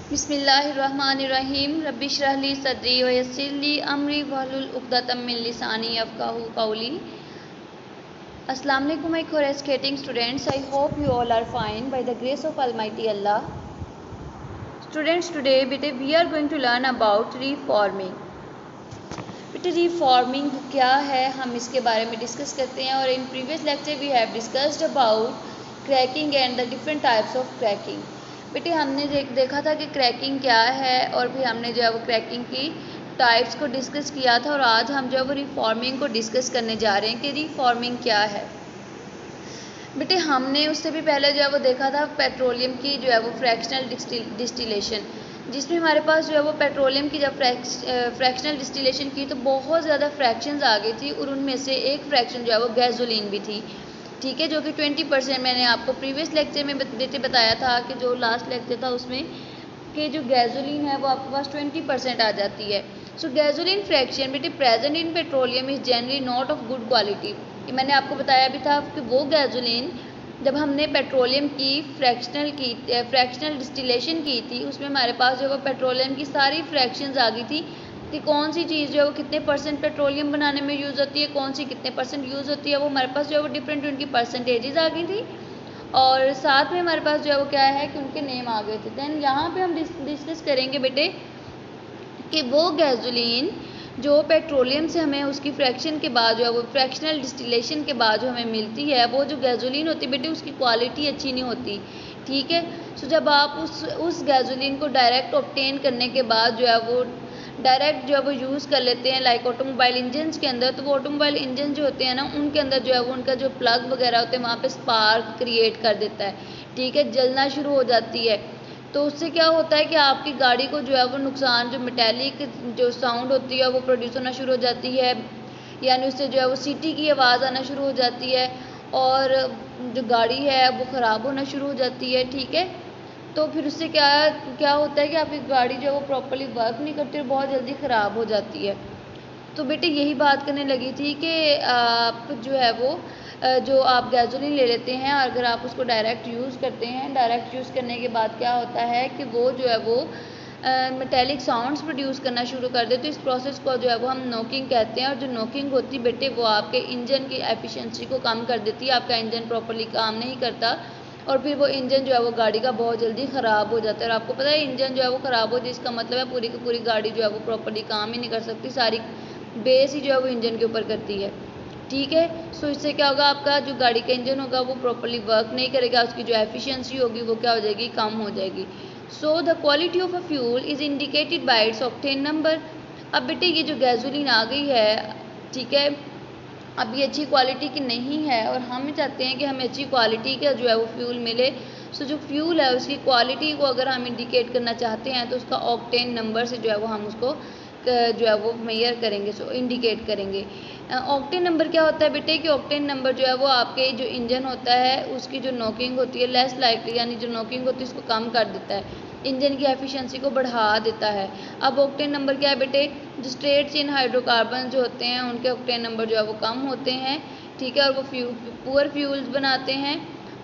बिस्मिल्लाहिर्रहमानिर्रहीम रब्बिशरह ली सदरी व यस्सिर ली अमरी वहलुल उक़दतम मिन लिसानी यफ़क़हू क़ौली। अस्सलाम वालेकुम my corresponding students. I hope you all are fine by the grace of Almighty Allah. Students, today बेटे we are going to learn about reforming. बेटे reforming क्या है हम इसके बारे में डिस्कस करते हैं। और in previous lecture we have discussed about cracking and the different types of cracking. बेटे हमने देखा था कि क्रैकिंग क्या है और फिर हमने जो है वो क्रैकिंग की टाइप्स को डिस्कस किया था। और आज हम जो है वो रिफॉर्मिंग को डिस्कस करने जा रहे हैं कि रिफॉर्मिंग क्या है। बेटे हमने उससे भी पहले जो है वो देखा था पेट्रोलियम की जो है वो फ्रैक्शनल डिस्टिलेशन, जिसमें हमारे पास जो है वो पेट्रोलियम की जब फ्रैक्शनल डिस्टिलेशन की तो बहुत ज़्यादा फ्रैक्शंस आ गई थी और उनमें से एक फ्रैक्शन जो है वो गैसोलीन भी थी, ठीक है, जो कि 20% मैंने आपको प्रीवियस लेक्चर में बताया था कि जो लास्ट लेक्चर था उसमें कि जो गैसोलीन है वो आपके पास 20% आ जाती है। सो गैसोलीन फ्रैक्शन बेटे present in petroleum is generally not of good quality. ये मैंने आपको बताया भी था कि वो गैसोलीन जब हमने पेट्रोलियम की फ्रैक्शनल डिस्टिलेशन की थी उसमें हमारे पास जो वो पेट्रोलियम की सारी फ्रैक्शंस आ गई थी कि कौन सी चीज़ जो है वो कितने % पेट्रोलियम बनाने में यूज़ होती है, कौन सी कितने % यूज़ होती है, वो हमारे पास जो है वो डिफरेंट उनकी परसेंटेजेस आ गई थी और साथ में हमारे पास जो है वो क्या है कि उनके नेम आ गए थे। दैन यहाँ पे हम डिस्कस करेंगे बेटे कि वो गैसोलीन जो पेट्रोलियम से हमें उसकी फ्रैक्शन के बाद जो है वो फ्रैक्शनल डिस्टिलेशन के बाद जो हमें मिलती है वो जो गैसोलीन होती है बेटे उसकी क्वालिटी अच्छी नहीं होती, ठीक है। सो जब आप उस गैसोलीन को डायरेक्ट ऑब्टेन करने के बाद जो है वो डायरेक्ट जो है वो यूज़ कर लेते हैं लाइक ऑटोमोबाइल इंजन्स के अंदर, तो वो ऑटोमोबाइल इंजन जो होते हैं ना उनके अंदर जो है वो उनका जो प्लग वगैरह होते हैं वहाँ पे स्पार्क क्रिएट कर देता है, ठीक है, जलना शुरू हो जाती है। तो उससे क्या होता है कि आपकी गाड़ी को जो है वो नुकसान, जो मेटेलिक जो साउंड होती है वो प्रोड्यूस होना शुरू हो जाती है, यानी उससे जो है वो सीटी की आवाज़ आना शुरू हो जाती है और जो गाड़ी है वो ख़राब होना शुरू हो जाती है, ठीक है। तो फिर उससे क्या क्या होता है कि आपकी गाड़ी जो है वो प्रॉपर्ली वर्क नहीं करती और बहुत जल्दी ख़राब हो जाती है। तो बेटे यही बात करने लगी थी कि आप जो है वो जो आप गैसोलीन ले लेते हैं अगर आप उसको डायरेक्ट यूज़ करते हैं, डायरेक्ट यूज़ करने के बाद क्या होता है कि वो जो है वो मेटेलिक साउंड्स प्रोड्यूस करना शुरू कर दे। तो इस प्रोसेस को जो है वो हम नॉकिंग कहते हैं और जो नॉकिंग होती है बेटे वो आपके इंजन की एफिशिएंसी को कम कर देती है, आपका इंजन प्रॉपर्ली काम नहीं करता और फिर वो इंजन जो है वो गाड़ी का बहुत जल्दी ख़राब हो जाता है। और आपको पता है इंजन जो है वो ख़राब हो जाए इसका मतलब है पूरी की पूरी गाड़ी जो है वो प्रॉपर्ली काम ही नहीं कर सकती, सारी बेस ही जो है वो इंजन के ऊपर करती है, ठीक है। सो इससे क्या होगा, आपका जो गाड़ी का इंजन होगा वो प्रॉपर्ली वर्क नहीं करेगा, उसकी जो एफिशिएंसी होगी वो क्या हो जाएगी, कम हो जाएगी। So the quality of a fuel is indicated by it's octane number. अब बेटे ये जो गैसोलीन आ गई है, ठीक है, अब ये अच्छी क्वालिटी की नहीं है और हम चाहते हैं कि हमें अच्छी क्वालिटी का जो है वो फ्यूल मिले। सो जो फ्यूल है उसकी क्वालिटी को अगर हम इंडिकेट करना चाहते हैं तो उसका ऑक्टेन नंबर से जो है वो हम उसको जो है वो मेजर करेंगे, सो इंडिकेट करेंगे। ऑक्टेन नंबर क्या होता है बेटे कि ऑक्टेन नंबर जो है वो आपके जो इंजन होता है उसकी जो नॉकिंग होती है लेस लाइकली, यानी जो नॉकिंग होती है उसको कम कर देता है, इंजन की एफिशिएंसी को बढ़ा देता है। अब ऑक्टेन नंबर क्या है बेटे, जो स्ट्रेट चेन हाइड्रोकार्बन जो होते हैं उनके ऑक्टेन नंबर जो है वो कम होते हैं, ठीक है, और वो पुअर फ्यूल्स बनाते हैं।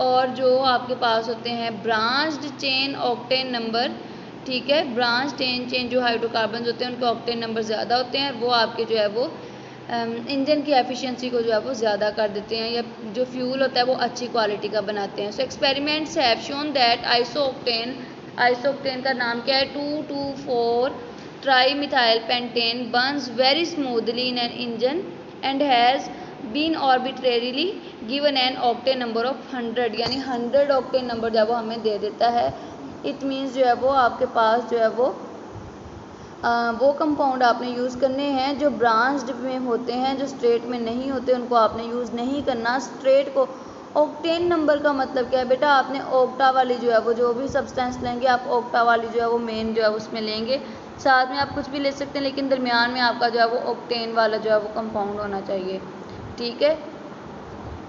और जो आपके पास होते हैं ब्रांच्ड चेन ऑक्टेन नंबर, ठीक है, ब्रांच चेन जो हाइड्रोकार्बन होते हैं उनके ऑक्टेन नंबर ज़्यादा होते हैं, वो आपके जो है वो इंजन की एफिशिएंसी को जो है वो ज़्यादा कर देते हैं या जो फ्यूल होता है वो अच्छी क्वालिटी का बनाते हैं। So experiments have shown that isooctane का नाम क्या है, 2,2,4 trimethyl pentane burns very smoothly in an engine and has been arbitrarily given an octane number of 100, यानी 100 ऑक्टेन नंबर जो है वो हमें दे देता है। इट मीन्स जो है वो आपके पास जो है वो कंपाउंड आपने यूज़ करने हैं जो ब्रांच्ड में होते हैं, जो स्ट्रेट में नहीं होते उनको आपने यूज़ नहीं करना। स्ट्रेट को ऑक्टेन नंबर का मतलब क्या है बेटा, आपने ऑक्टा वाली जो है वो जो भी सब्सटेंस लेंगे आप ऑक्टा वाली जो है वो मेन जो है उसमें लेंगे, साथ में आप कुछ भी ले सकते हैं लेकिन दरमियान में आपका जो है वो ऑक्टेन वाला जो है वो कंपाउंड होना चाहिए, ठीक है।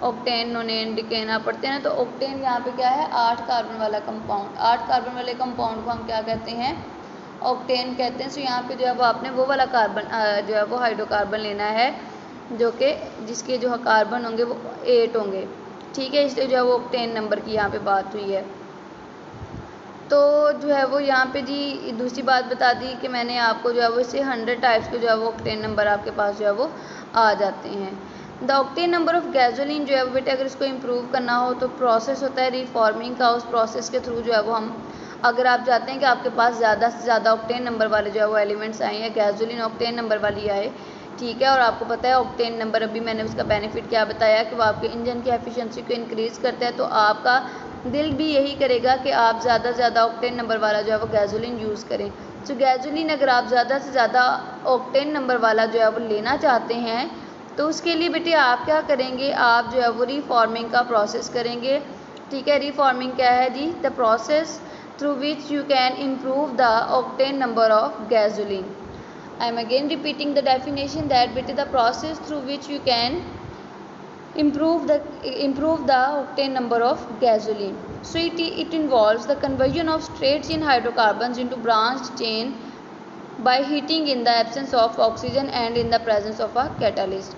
ऑक्टेन नोनेन डिकेन आप पढ़ते हैं ना, तो ऑक्टेन यहाँ पे क्या है, 8 कार्बन वाला कंपाउंड, 8 कार्बन वाले कंपाउंड को हम क्या कहते हैं, ऑक्टेन कहते हैं। सो यहाँ पे जो है वो आपने वो वाला कार्बन जो है वो हाइड्रोकार्बन लेना है जो कि जिसके जो कार्बन होंगे वो 8 होंगे, ठीक है, इसलिए जो है वो ऑक्टेन नंबर की यहाँ पे बात हुई है। तो जो है वो यहाँ पे जी दूसरी बात बता दी कि मैंने आपको जो है वो इससे 100 टाइप्स के जो है वो ऑक्टेन नंबर आपके पास जो है वो आ जाते हैं। The octane number of gasoline जो है वो बेटे अगर इसको इम्प्रूव करना हो तो प्रोसेस होता है रिफॉर्मिंग का। उस प्रोसेस के थ्रू जो है वो हम, अगर आप चाहते हैं कि आपके पास ज़्यादा से ज़्यादा ऑक्टेन नंबर वाले जो है वो एलिमेंट्स आए या गैसोलीन ऑक्टेन नंबर वाली आए, ठीक है, और आपको पता है ऑक्टेन नंबर अभी मैंने उसका बेनिफिट क्या बताया कि वो आपके इंजन की एफिशिएंसी को इंक्रीज़ करता है, तो आपका दिल भी यही करेगा कि आप ज़्यादा से ज़्यादा ऑक्टेन नंबर वाला जो है वो गैसोलीन यूज़ करें। तो गैसोलीन अगर आप ज़्यादा से ज़्यादा ऑक्टेन नंबर वाला जो है वो लेना चाहते हैं तो उसके लिए बेटे आप क्या करेंगे, आप जो है वो रिफॉर्मिंग का प्रोसेस करेंगे। ठीक है, रिफॉर्मिंग क्या है जी? The process through which you can improve the octane number of gasoline. I am again repeating the definition that beta the process through which you can improve the octane number of gasoline. So it involves the conversion of straight chain hydrocarbons into branched chain by heating in the absence of oxygen and in the presence of a catalyst.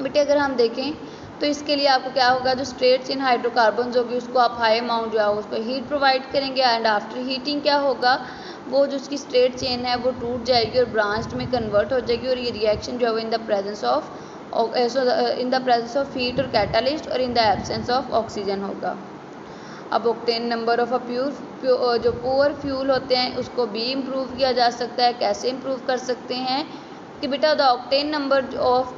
बेटे अगर हम देखें तो इसके लिए आपको क्या होगा, जो स्ट्रेट चेन हाइड्रोकार्बन्स होगी उसको आप हाई अमाउंट जो है उसको हीट प्रोवाइड करेंगे एंड आफ्टर हीटिंग क्या होगा, वो जो उसकी स्ट्रेट चेन है वो टूट जाएगी और ब्रांच्ड में कन्वर्ट हो जाएगी और ये रिएक्शन जो है वो in the presence of heat और कैटालिस्ट और in the absence of oxygen होगा। अब ऑक्टेन नंबर ऑफ अ जो पुअर फ्यूल होते हैं उसको भी इम्प्रूव किया जा सकता है। कैसे इम्प्रूव कर सकते हैं कि बेटा the octane number of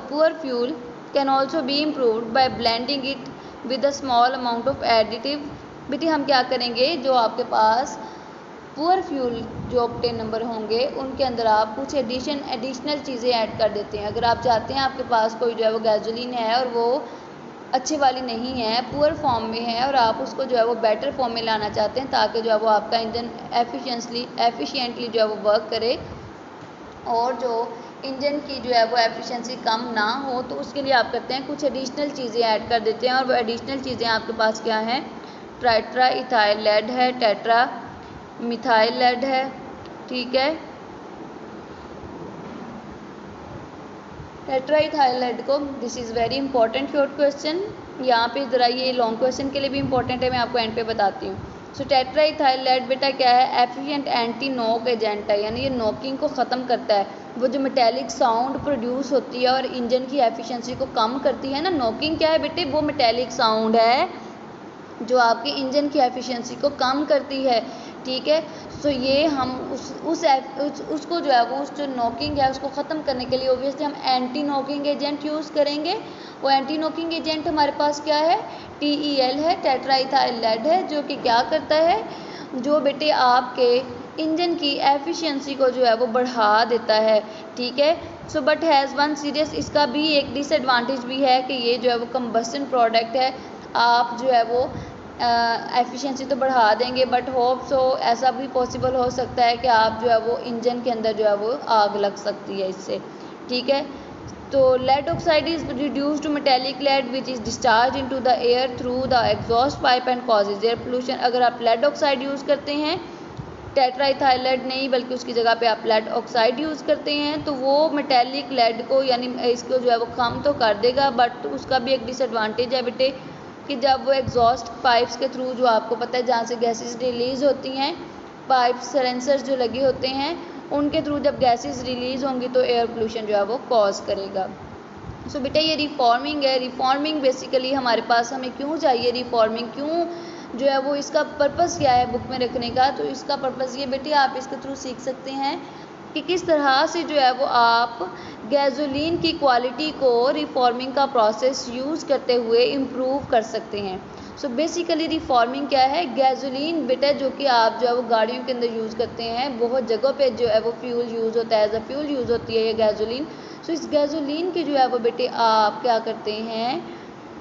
poor fuel can also be improved by blending it with a small amount of additive. बेटे हम क्या करेंगे, जो आपके पास पुअर फ्यूल जो ऑक्टेन नंबर होंगे उनके अंदर आप कुछ एडिशनल चीज़ें ऐड कर देते हैं। अगर आप चाहते हैं आपके पास कोई जो है वो गैसोलीन है और वो अच्छी वाली नहीं है, पुअर फॉर्म में है और आप उसको जो है वो बेटर फॉर्म में लाना चाहते हैं ताकि जो है वो आपका इंजन एफिशिएंटली जो है वो वर्क करे और जो इंजन की जो है वो एफिशिएंसी कम ना हो, तो उसके लिए आप करते हैं कुछ एडिशनल चीज़ें ऐड कर देते हैं। और वो एडिशनल चीज़ें आपके पास क्या हैं, टेट्रा इथाइल लेड है, टेट्रा मिथाइल लेड है, ठीक है, टेट्राइथाइलेट को, this is very important short question. यहाँ पे ज़रा ये लॉन्ग क्वेश्चन के लिए भी इंपॉर्टेंट है, मैं आपको एंड पे बताती हूँ। सो टेट्राइथाइलेट बेटा क्या है, एफिशिएंट एंटी नॉक एजेंट है, यानी ये नॉकिंग को ख़त्म करता है। वो जो मेटेलिक साउंड प्रोड्यूस होती है और इंजन की एफिशिएंसी को कम करती है ना, नॉकिंग क्या है बेटे, वो मेटेलिक साउंड है जो आपके इंजन की एफिशिएंसी को कम करती है, ठीक है। सो ये हम उसको जो है वो उस जो नॉकिंग है उसको ख़त्म करने के लिए ओब्वियसली हम एंटी नॉकिंग एजेंट यूज़ करेंगे। वो एंटी नॉकिंग एजेंट हमारे पास क्या है, TEL है, टेट्राइथाइल लेड है, जो कि क्या करता है, जो बेटे आपके इंजन की एफिशिएंसी को जो है वो बढ़ा देता है, ठीक है। So but has one serious, इसका भी एक डिसएडवांटेज भी है कि ये जो है वो कंबस्टन प्रोडक्ट है। आप जो है वो एफिशिएंसी तो बढ़ा देंगे बट होप सो ऐसा भी पॉसिबल हो सकता है कि आप जो है वो इंजन के अंदर जो है वो आग लग सकती है इससे, ठीक है। तो lead oxide is reduce to metallic lead which is discharge into the air through the exhaust pipe and causes air pollution. अगर आप लेड ऑक्साइड यूज़ करते हैं, टेट्राइथाइल लेड नहीं बल्कि उसकी जगह पे आप लेड ऑक्साइड यूज़ करते हैं, तो वो मेटेलिक लेड को यानी इसको जो है वो कम तो कर देगा, बट उसका भी एक डिसएडवांटेज है बेटे कि जब वो एग्जॉस्ट पाइप्स के थ्रू, जो आपको पता है जहाँ से गैसेस रिलीज़ होती हैं, पाइप सेंसर्स जो लगे होते हैं उनके थ्रू जब गैसेस रिलीज़ होंगी तो एयर पोल्यूशन जो है वो कॉज करेगा। सो बेटा ये रिफॉर्मिंग है। रिफॉर्मिंग बेसिकली हमारे पास, हमें क्यों चाहिए रिफॉर्मिंग, क्यों जो है वो, इसका पर्पज़ क्या है बुक में रखने का, तो इसका पर्पज़ ये बेटे आप इसके थ्रू सीख सकते हैं कि किस तरह से जो है वो आप गैसोलीन की क्वालिटी को रिफॉर्मिंग का प्रोसेस यूज़ करते हुए इम्प्रूव कर सकते हैं। सो बेसिकली रिफॉर्मिंग क्या है, गैसोलीन बेटा जो कि आप जो है वो गाड़ियों के अंदर यूज़ करते हैं, बहुत जगहों पे जो है वो फ्यूल यूज़ होता है, एज अ फ्यूल यूज़ होती है ये गैसोलीन। सो इस गैसोलीन की जो है वो बेटे आप क्या करते हैं,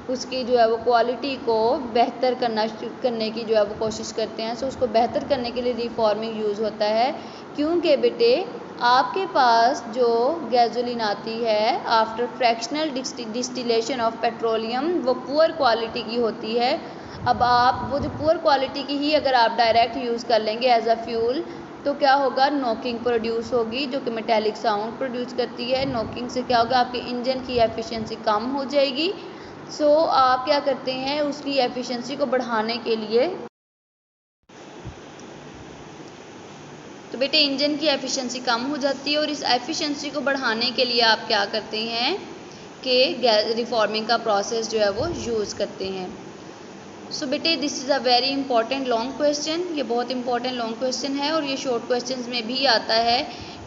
उसकी जो है वो क्वालिटी को बेहतर करने की जो है वो कोशिश करते हैं। सो उसको बेहतर करने के लिए रिफॉर्मिंग यूज़ होता है, क्योंकि बेटे आपके पास जो गैसोलीन आती है after fractional distillation of petroleum, वो पुअर क्वालिटी की होती है। अब आप वो जो पुअर क्वालिटी की ही अगर आप डायरेक्ट यूज़ कर लेंगे एज अ फ्यूल, तो क्या होगा, नॉकिंग प्रोड्यूस होगी जो कि मेटेलिक साउंड प्रोड्यूस करती है। नॉकिंग से क्या होगा, आपके इंजन की एफिशिएंसी कम हो जाएगी। सो आप क्या करते हैं, उसकी एफिशिएंसी को बढ़ाने के लिए बेटे इंजन की एफिशिएंसी कम हो जाती है और इस एफिशिएंसी को बढ़ाने के लिए आप क्या करते हैं कि रिफॉर्मिंग का प्रोसेस जो है वो यूज़ करते हैं। सो बेटे this is a very important long question, ये बहुत इंपॉर्टेंट लॉन्ग क्वेश्चन है और ये शॉर्ट क्वेश्चंस में भी आता है।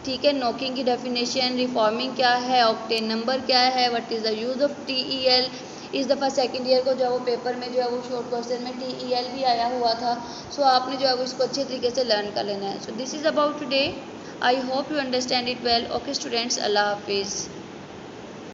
ठीक है, नॉकिंग की डेफिनेशन, रिफॉर्मिंग क्या है, ऑक्टेन नंबर क्या है, what is the use of TEL। इस दफ़ा सेकंड ईयर को जो है वो पेपर में जो है वो शॉर्ट क्वेश्चन में TEL भी आया हुआ था। सो आपने जो है वो इसको अच्छे तरीके से लर्न कर लेना है। So this is about today, I hope you understand it well. Okay students, अल्लाह हाफिज़।